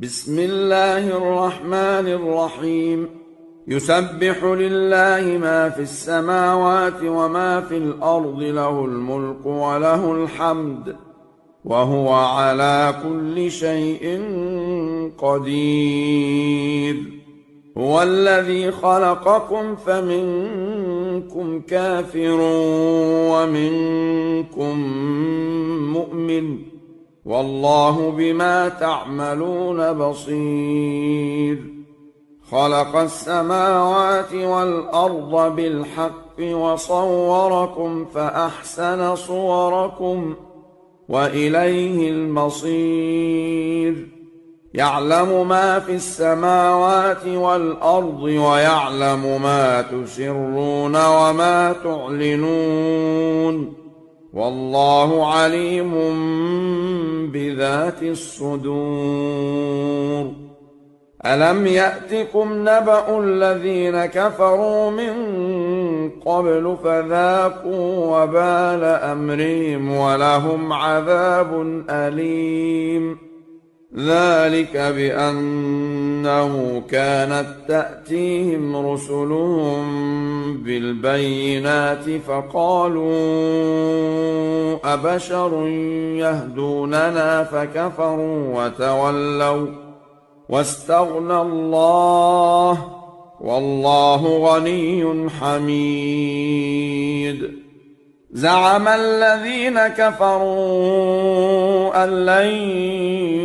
بسم الله الرحمن الرحيم. يسبح لله ما في السماوات وما في الأرض، له الملك وله الحمد، وهو على كل شيء قدير. هو الذي خلقكم فمنكم كافر ومنكم مؤمن، والله بما تعملون بصير. خلق السماوات والأرض بالحق وصوركم فأحسن صوركم وإليه المصير. يعلم ما في السماوات والأرض ويعلم ما تسرون وما تعلنون، والله عليم بذات الصدور. ألم يأتكم نبأ الذين كفروا من قبل فذاقوا وبال أمرهم ولهم عذاب أليم. ذلك بأنه كانت تأتيهم رسلهم بالبينات فقالوا أبشر يهدوننا فكفروا وتولوا واستغنى الله، والله غني حميد. زعم الذين كفروا أن لن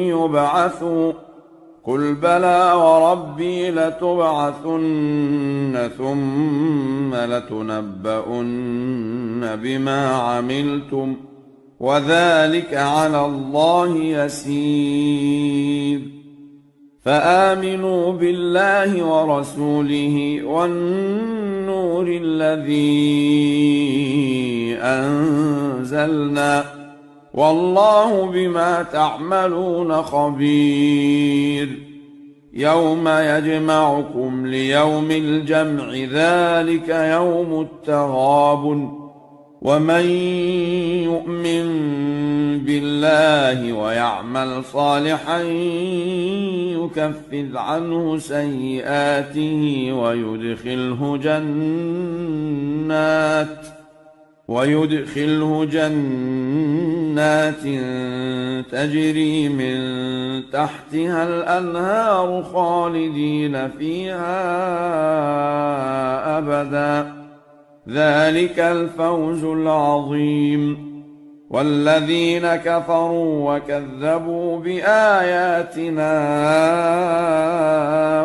يبعثوا، قل بلى وربي لتبعثن ثم لتنبؤن بما عملتم، وذلك على الله يسير. فآمنوا بالله ورسوله والنور الذي أنزلنا، والله بما تعملون خبير. يوم يجمعكم ليوم الجمع، ذلك يوم التغابن. ومن يؤمن بالله ويعمل صالحا يكفر عنه سيئاته ويدخله جنات تجري من تحتها الأنهار خالدين فيها أبدا، ذلك الفوز العظيم. والذين كفروا وكذبوا بآياتنا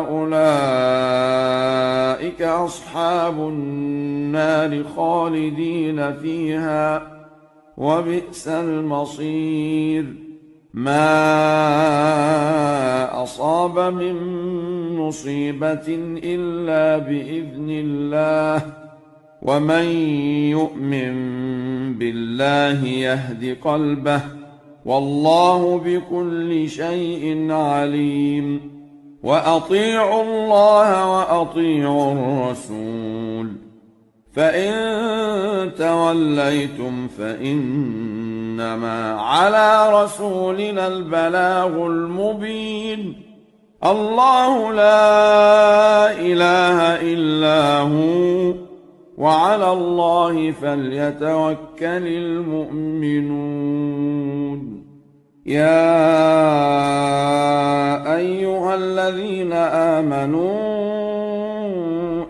أولئك أصحاب النار خالدين فيها، وبئس المصير. ما أصاب من مصيبة إلا بإذن الله، ومن يؤمن بالله يهد قلبه، والله بكل شيء عليم. وأطيعوا الله وأطيعوا الرسول، فإن توليتم فإنما على رسولنا البلاغ المبين. الله لا إله إلا هو، وعلى الله فليتوكل المؤمنون. يا أيها الذين آمنوا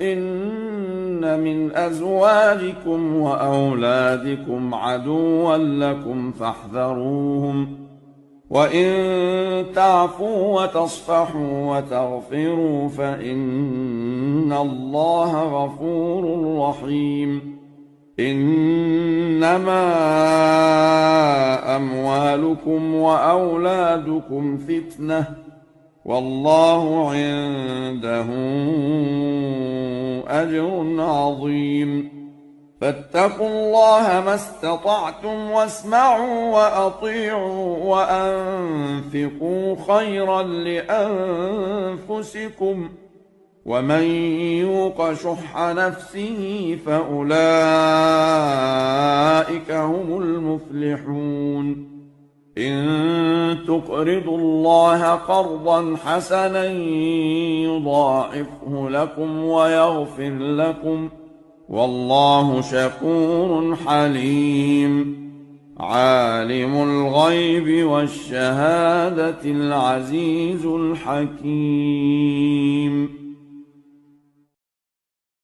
إن من أزواجكم وأولادكم عدوا لكم فاحذروهم، وإن تعفوا وتصفحوا وتغفروا فإن الله غفور رحيم. إنما أموالكم وأولادكم فتنة، والله عنده أجر عظيم. فاتقوا الله ما استطعتم واسمعوا وأطيعوا وأنفقوا خيرا لأنفسكم، ومن يوق شح نفسه فأولئك هم المفلحون. إن تقرضوا الله قرضا حسنا يضاعفه لكم ويغفر لكم، والله شكور حليم. عالم الغيب والشهادة العزيز الحكيم.